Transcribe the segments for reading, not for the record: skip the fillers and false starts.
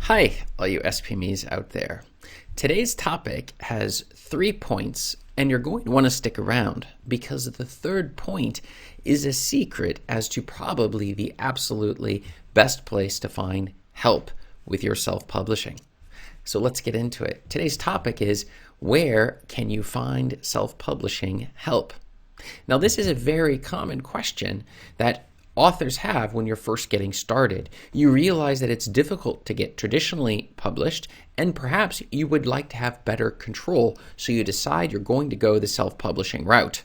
Hi, all you SPMEs out there. Today's topic has 3 points, and you're going to want to stick around because the third point is a secret as to probably the absolutely best place to find help with your self-publishing. So let's get into it. Today's topic is, where can you find self-publishing help? Now, this is a very common question that authors have when you're first getting started. You realize that it's difficult to get traditionally published, and perhaps you would like to have better control, so you decide you're going to go the self-publishing route.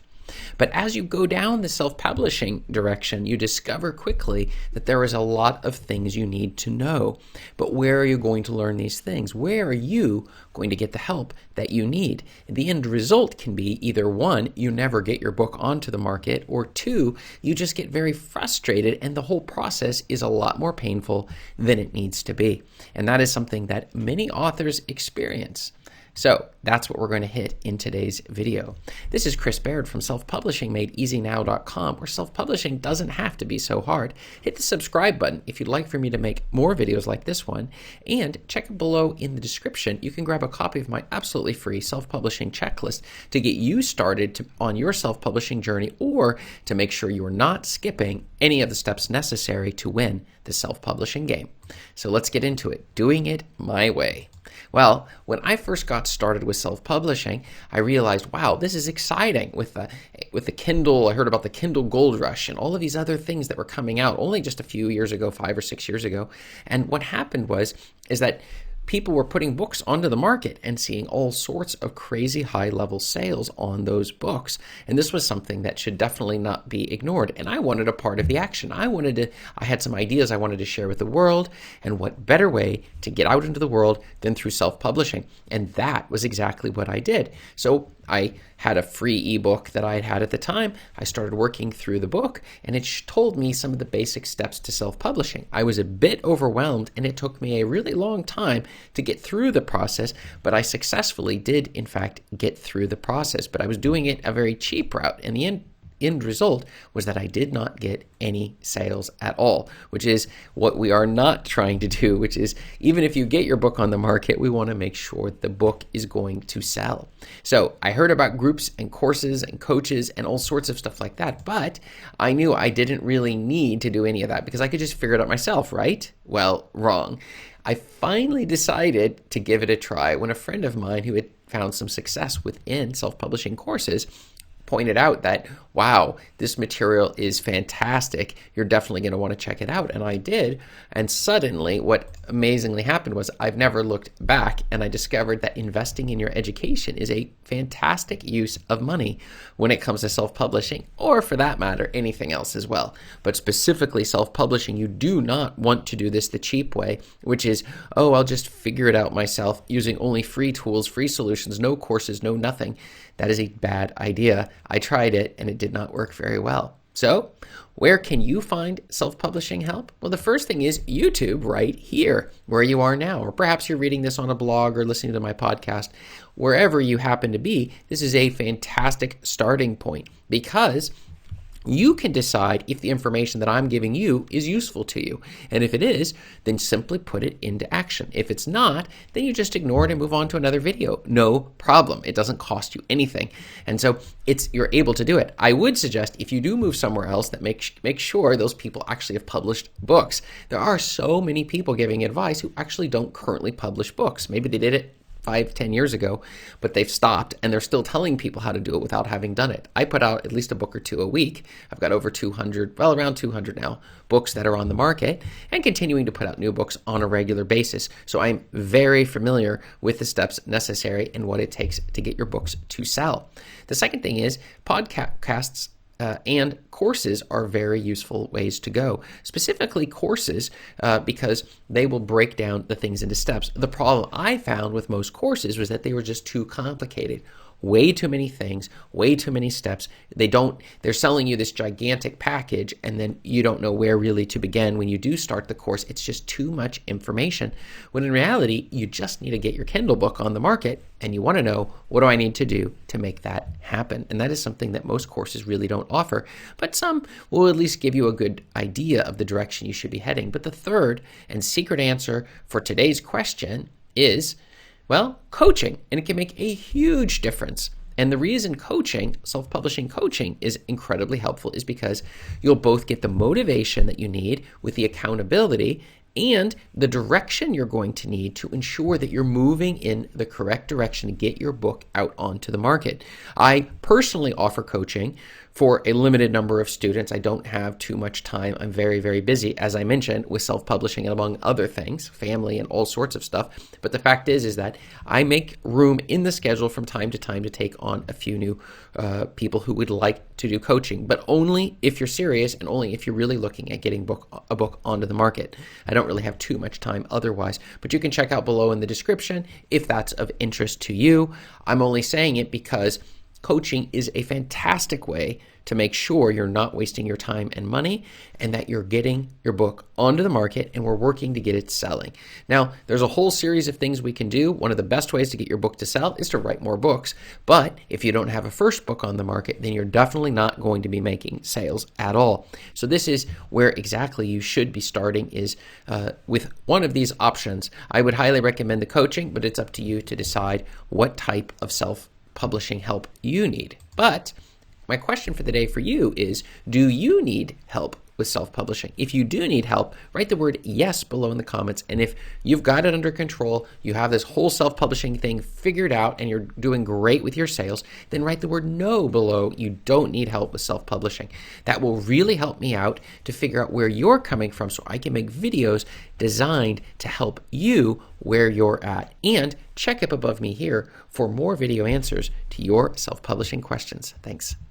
But as you go down the self-publishing direction, you discover quickly that there is a lot of things you need to know. But where are you going to learn these things? Where are you going to get the help that you need? The end result can be either 1, you never get your book onto the market, or 2, you just get very frustrated and the whole process is a lot more painful than it needs to be. And that is something that many authors experience. So that's what we're going to hit in today's video. This is Chris Baird from SelfPublishingMadeEasyNow.com, where self-publishing doesn't have to be so hard. Hit the subscribe button if you'd like for me to make more videos like this one, and check below in the description. You can grab a copy of my absolutely free self-publishing checklist to get you started on your self-publishing journey, or to make sure you are not skipping any of the steps necessary to win the self-publishing game. So let's get into it, doing it my way. Well, when I first got started with self-publishing, I realized, wow, this is exciting. With the Kindle, I heard about the Kindle Gold Rush and all of these other things that were coming out only just a few years ago, 5 or 6 years ago. And what happened is that people were putting books onto the market and seeing all sorts of crazy high-level sales on those books. And this was something that should definitely not be ignored. And I wanted a part of the action. I had some ideas I wanted to share with the world, and what better way to get out into the world than through self-publishing. And that was exactly what I did. So I had a free ebook that I had at the time. I started working through the book, and it told me some of the basic steps to self-publishing. I was a bit overwhelmed, and it took me a really long time to get through the process, but I successfully did, in fact, get through the process. But I was doing it a very cheap route, and the end result was that I did not get any sales at all, which is what we are not trying to do, which is, even if you get your book on the market, we want to make sure the book is going to sell. So I heard about groups and courses and coaches and all sorts of stuff like that, but I knew I didn't really need to do any of that because I could just figure it out myself, right? Well, wrong. I finally decided to give it a try when a friend of mine who had found some success within self-publishing courses pointed out that, wow, this material is fantastic. You're definitely going to want to check it out. And I did. And suddenly what amazingly happened was I've never looked back, and I discovered that investing in your education is a fantastic use of money when it comes to self-publishing, or for that matter, anything else as well. But specifically self-publishing, you do not want to do this the cheap way, which is, oh, I'll just figure it out myself using only free tools, free solutions, no courses, no nothing. That is a bad idea. I tried it and it did not work very well. So where can you find self-publishing help? Well, the first thing is YouTube right here where you are now, or perhaps you're reading this on a blog or listening to my podcast. Wherever you happen to be, this is a fantastic starting point because you can decide if the information that I'm giving you is useful to you. And if it is, then simply put it into action. If it's not, then you just ignore it and move on to another video. No problem. It doesn't cost you anything. And so you're able to do it. I would suggest if you do move somewhere else that make sure those people actually have published books. There are so many people giving advice who actually don't currently publish books. Maybe they did it 5-10 years ago, but they've stopped and they're still telling people how to do it without having done it. I put out at least a book or two a week. I've got over 200, well, around 200 now, books that are on the market, and continuing to put out new books on a regular basis. So I'm very familiar with the steps necessary and what it takes to get your books to sell. The second thing is podcasts and courses are very useful ways to go. Specifically courses, because they will break down the things into steps. The problem I found with most courses was that they were just too complicated. way too many things, way too many steps. They're selling you this gigantic package, and then you don't know where really to begin. When you do start the course, it's just too much information. When in reality, you just need to get your Kindle book on the market, and you want to know, what do I need to do to make that happen? And that is something that most courses really don't offer, but some will at least give you a good idea of the direction you should be heading. But the third and secret answer for today's question is, well, coaching, and it can make a huge difference. And the reason coaching, self-publishing coaching, is incredibly helpful is because you'll both get the motivation that you need with the accountability and the direction you're going to need to ensure that you're moving in the correct direction to get your book out onto the market. I personally offer coaching for a limited number of students. I don't have too much time. I'm very, very busy, as I mentioned, with self-publishing and among other things, family and all sorts of stuff. But the fact is that I make room in the schedule from time to time to take on a few new people who would like to do coaching, but only if you're serious and only if you're really looking at getting a book onto the market. I don't really have too much time otherwise, but you can check out below in the description if that's of interest to you. I'm only saying it because coaching is a fantastic way to make sure you're not wasting your time and money, and that you're getting your book onto the market, and we're working to get it selling. Now, there's a whole series of things we can do. One of the best ways to get your book to sell is to write more books. But if you don't have a first book on the market, then you're definitely not going to be making sales at all. So this is where exactly you should be starting, is with one of these options. I would highly recommend the coaching, but it's up to you to decide what type of self-publishing help you need. But my question for the day for you is, do you need help with self-publishing? If you do need help, write the word yes below in the comments. And if you've got it under control, you have this whole self-publishing thing figured out, and you're doing great with your sales, then write the word no below. You don't need help with self-publishing. That will really help me out to figure out where you're coming from, so I can make videos designed to help you where you're at. And check up above me here for more video answers to your self-publishing questions. Thanks.